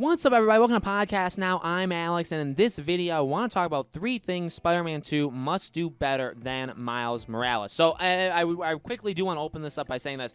What's up, everybody? Welcome to Podcast Now. I'm Alex, and in this video, I want to talk about 3 things Spider-Man 2 must do better than Miles Morales. So, I quickly do want to open this up by saying this.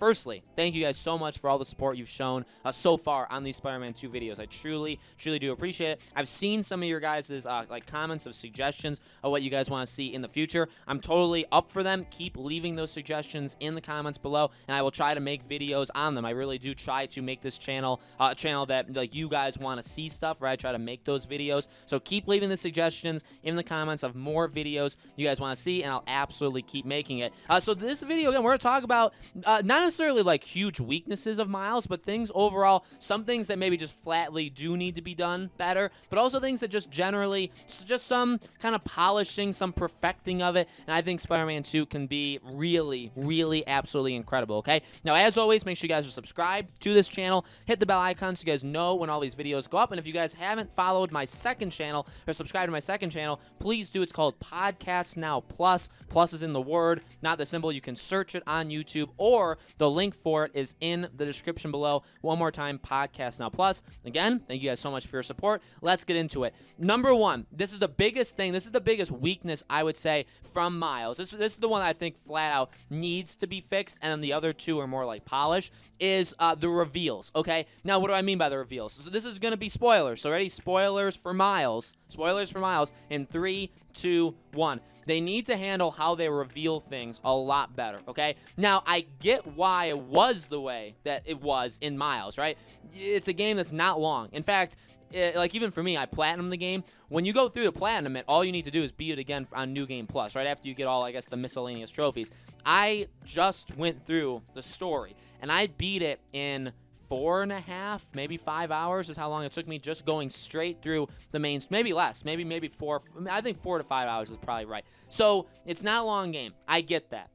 Firstly, thank you guys so much for all the support you've shown so far on these Spider-Man 2 videos. I truly do appreciate it. I've seen some of your guys' comments of suggestions of what you guys want to see in the future. I'm totally up for them. Keep leaving those suggestions in the comments below, and I will try to make videos on them. I really do try to make this channel a channel that you guys want to see stuff, right? I try to make those videos. So keep leaving the suggestions in the comments of more videos you guys want to see, and I'll absolutely keep making it. So this video, again, we're going to talk about not necessarily like huge weaknesses of Miles, but things overall, some things that maybe just flatly do need to be done better, but also things that just generally, just some kind of polishing, some perfecting of it, and I think Spider-Man 2 can be really absolutely incredible, okay? Now, as always, make sure you guys are subscribed to this channel, hit the bell icon so you guys know when all these videos go up, and if you guys haven't followed my second channel or subscribed to my second channel, please do. It's called Podcast Now Plus. Plus is in the word, not the symbol. You can search it on YouTube, or the link for it is in the description below. One more time, Podcast Now Plus. Again, thank you guys so much for your support. Let's get into it. Number one, this is the biggest thing. This is the biggest weakness, I would say, from Miles. This is the one that I think flat out needs to be fixed, and then the other two are more like polish, is the reveals, okay? Now, what do I mean by the reveals? So this is going to be spoilers. So ready? Spoilers for Miles. Spoilers for Miles in 3, 2, 1. They need to handle how they reveal things a lot better, okay? Now, I get why it was the way that it was in Miles, right? It's a game that's not long. In fact, like even for me, I platinumed the game. When you go through the platinum, all you need to do is beat it again on New Game Plus, right after you get all, I guess, the miscellaneous trophies. I just went through the story, and I beat it in 4.5, maybe 5 hours is how long it took me just going straight through the main, maybe less, maybe 4. I think 4 to 5 hours is probably right. So it's not a long game. I get that,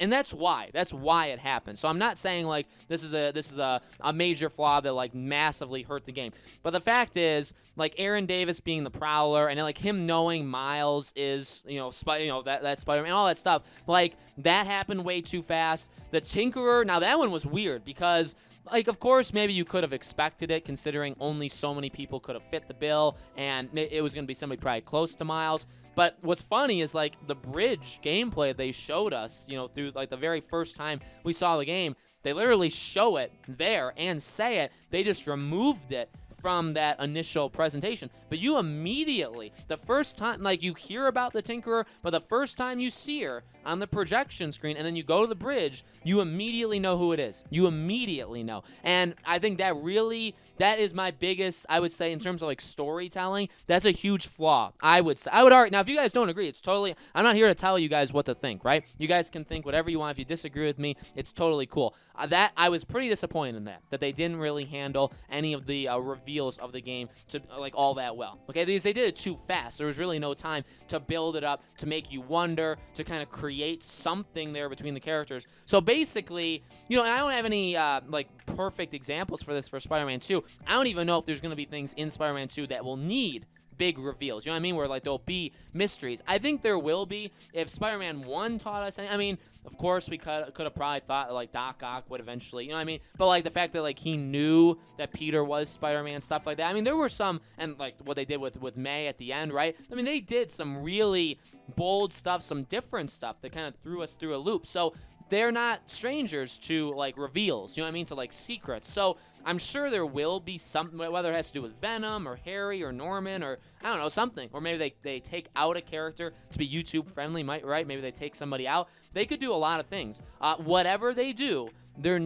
and that's why it happened. So I'm not saying like this is a major flaw that like massively hurt the game, but the fact is, like Aaron Davis being the Prowler, and like him knowing Miles is that Spider-Man, all that stuff, like that happened way too fast. The Tinkerer, now that one was weird because, like, of course, maybe you could have expected it, considering only so many people could have fit the bill, and it was going to be somebody probably close to Miles. But what's funny is, like, the bridge gameplay they showed us, through, like, the very first time we saw the game, they literally show it there and say it. They just removed it from that initial presentation. But you immediately, the first time, like, you hear about the Tinkerer, but the first time you see her on the projection screen and then you go to the bridge, you immediately know who it is. You immediately know. And I think that is my biggest, I would say, in terms of like storytelling, that's a huge flaw. I would argue. Now, if you guys don't agree, it's totally, I'm not here to tell you guys what to think, right? You guys can think whatever you want. If you disagree with me, it's totally cool. That I was pretty disappointed in that they didn't really handle any of the reveals of the game to like all that well. Okay, because they did it too fast. There was really no time to build it up, to make you wonder, to kind of create something there between the characters. So basically, and I don't have any like perfect examples for this for Spider-Man 2. I don't even know if there's going to be things in Spider-Man 2 that will need big reveals, you know what I mean, where like there'll be mysteries. I think there will be. If Spider-Man 1 taught us anything, I mean, of course we could have probably thought like Doc Ock would eventually, you know what I mean, but like the fact that like he knew that Peter was Spider-Man, stuff like that. I mean, there were some, and like what they did with May at the end, right? I mean, they did some really bold stuff, some different stuff that kind of threw us through a loop. So they're not strangers to like reveals, you know what I mean, to like secrets. So I'm sure there will be something, whether it has to do with Venom or Harry or Norman or I don't know, something. Or maybe they take out a character to be YouTube friendly, right? Maybe they take somebody out. They could do a lot of things. Whatever they do, I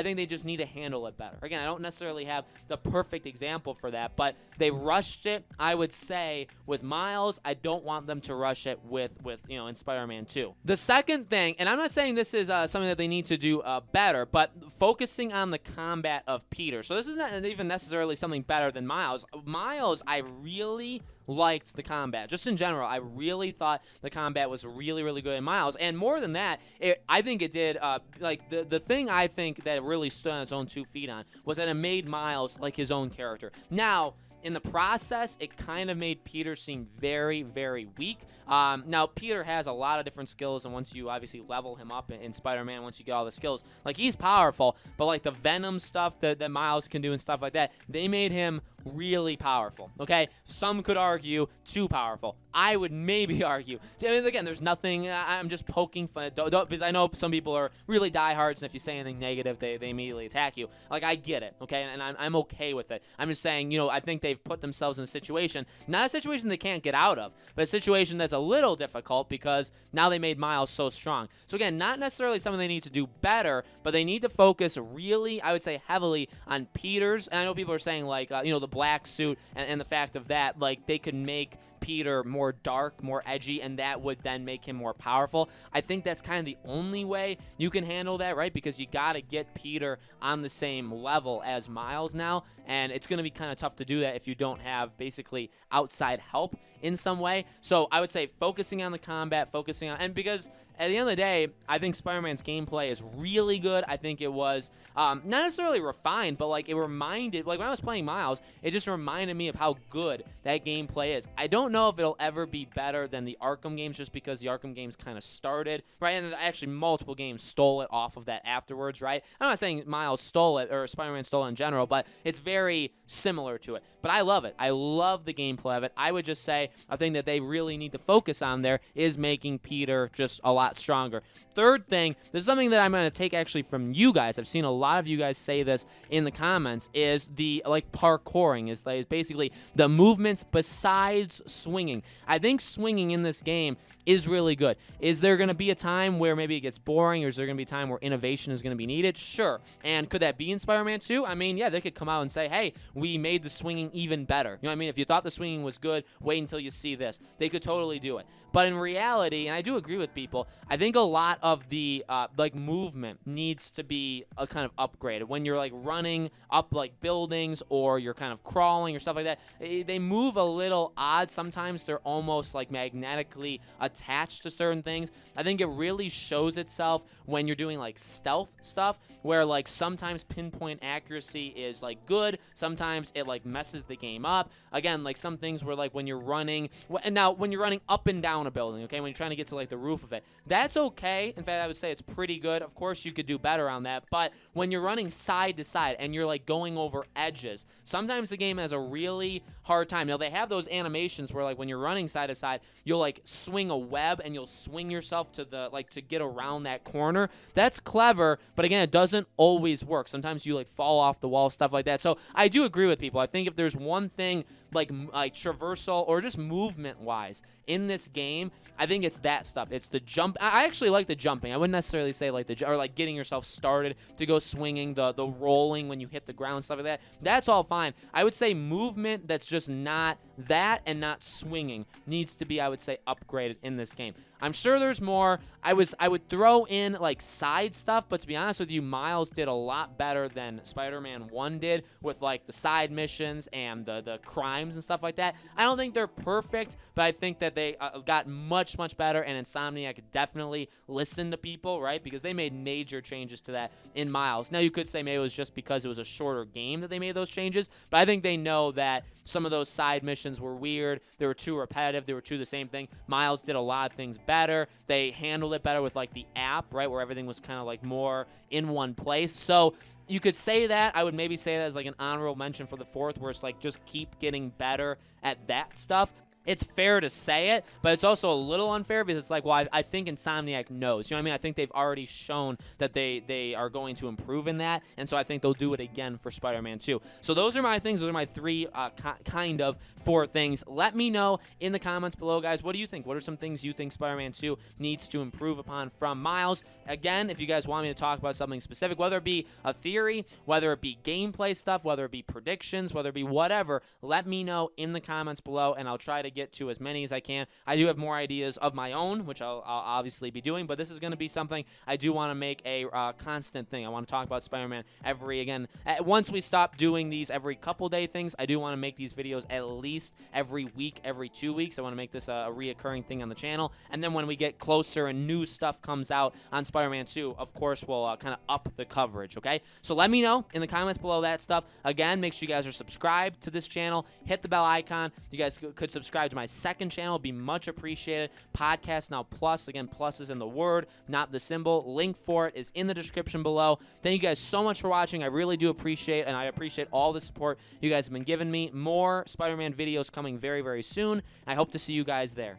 think they just need to handle it better. Again, I don't necessarily have the perfect example for that, but they rushed it, I would say, with Miles. I don't want them to rush it with in Spider-Man 2. The second thing, and I'm not saying this is something that they need to do better, but focusing on the combat of Peter. So this is not even necessarily something better than Miles. Miles, I really liked the combat. Just in general, I really thought the combat was really good in Miles. And more than that, I think it did, like, the thing I think that it really stood on its own 2 feet on was that it made Miles like his own character. Now, in the process, it kind of made Peter seem very, very weak. Now, Peter has a lot of different skills, and once you obviously level him up in Spider-Man, once you get all the skills, like, he's powerful, but, like, the Venom stuff that Miles can do and stuff like that, they made him really powerful, okay? Some could argue too powerful. I would maybe argue. I mean, again, there's nothing, I'm just poking fun, because I know some people are really diehards, and if you say anything negative, they immediately attack you. Like, I get it, okay? And I'm okay with it. I'm just saying, I think they've put themselves in a situation, not a situation they can't get out of, but a situation that's a little difficult because now they made Miles so strong. So again, not necessarily something they need to do better, but they need to focus really, I would say, heavily on Peter's. And I know people are saying, like, the black suit and the fact of that, like, they could make Peter more dark, more edgy, and that would then make him more powerful. I think that's kind of the only way you can handle that, right? Because you got to get Peter on the same level as Miles now, and it's going to be kind of tough to do that if you don't have basically outside help in some way. So I would say focusing on the combat, focusing on, and because at the end of the day, I think Spider-Man's gameplay is really good. I think it was not necessarily refined, but like it reminded, like when I was playing Miles, it just reminded me of how good that gameplay is. I don't know if it'll ever be better than the Arkham games, just because the Arkham games kind of started, right? And actually multiple games stole it off of that afterwards, right? I'm not saying Miles stole it or Spider-Man stole it in general, but it's very similar to it. But I love it. I love the gameplay of it. I would just say a thing that they really need to focus on there is making Peter just a lot stronger. Third thing, this is something that I'm going to take actually from you guys. I've seen a lot of you guys say this in the comments, is the like parkouring, is basically the movements besides swinging. I think swinging in this game is really good. Is there going to be a time where maybe it gets boring, or is there going to be a time where innovation is going to be needed? Sure. And could that be in Spider-Man 2? I mean, yeah, they could come out and say, hey, we made the swinging even better. You know what I mean? If you thought the swinging was good, wait until you see this. They could totally do it. But in reality, and I do agree with people, I think a lot of the like movement needs to be kind of upgraded. When you're like running up like buildings, or you're kind of crawling or stuff like that, they move a little odd. Sometimes they're almost like magnetically attached to certain things. I think it really shows itself when you're doing like stealth stuff, where like sometimes pinpoint accuracy is like good, sometimes it like messes the game up. Again, like some things where like when you're running, and now when you're running up and down a building, okay, when you're trying to get to like the roof of it, that's okay. In fact, I would say it's pretty good. Of course, you could do better on that, but when you're running side to side and you're like going over edges, sometimes the game has a really hard time. Now, they have those animations where like when you're running side to side, you'll like swing a web and you'll swing yourself to the like to get around that corner. That's clever, but again, it doesn't always work. Sometimes you like fall off the wall, stuff like that. So I do agree with people. I think if there's one thing like traversal or just movement wise in this game, I think it's that stuff. It's the jump. I actually like the jumping. I wouldn't necessarily say like or like getting yourself started to go swinging, the rolling when you hit the ground, stuff like that. That's all fine. I would say movement that's just not that and not swinging needs to be, I would say, upgraded in this game. I'm sure there's more. I would throw in like side stuff, but to be honest with you, Miles did a lot better than Spider-Man 1 did with like the side missions and the crimes and stuff like that. I don't think they're perfect, but I think that they got much better, and Insomniac definitely listened to people, right? Because they made major changes to that in Miles. Now, you could say maybe it was just because it was a shorter game that they made those changes, but I think they know that some of those side missions were weird. They were too repetitive. They were too the same thing. Miles did a lot of things better. They handled it better with like the app, right, where everything was kind of like more in one place. So you could say that. I would maybe say that as like an honorable mention for the fourth, where it's like just keep getting better at that stuff. It's fair to say it, but it's also a little unfair because it's like, well, I think Insomniac knows. You know what I mean? I think they've already shown that they are going to improve in that, and so I think they'll do it again for Spider-Man 2. So those are my things. Those are my three kind of four things. Let me know in the comments below, guys. What do you think? What are some things you think Spider-Man 2 needs to improve upon from Miles? Again, if you guys want me to talk about something specific, whether it be a theory, whether it be gameplay stuff, whether it be predictions, whether it be whatever, let me know in the comments below, and I'll try to get to as many as I can. I do have more ideas of my own, which I'll obviously be doing, but this is going to be something I do want to make a constant thing. I want to talk about Spider-Man once we stop doing these every couple day things, I do want to make these videos at least every week, every 2 weeks. I want to make this a reoccurring thing on the channel. And then when we get closer and new stuff comes out on Spider-Man 2, of course, we'll kind of up the coverage, okay? So let me know in the comments below that stuff. Again, make sure you guys are subscribed to this channel. Hit the bell icon. You guys could subscribe to my second channel. It'd be much appreciated. Podcast Now Plus. Again, plus is in the word, not the symbol. Link for it is in the description below. Thank you guys so much for watching. I really do appreciate, and I appreciate all the support you guys have been giving me. More Spider-Man videos coming very, very soon. I hope to see you guys there.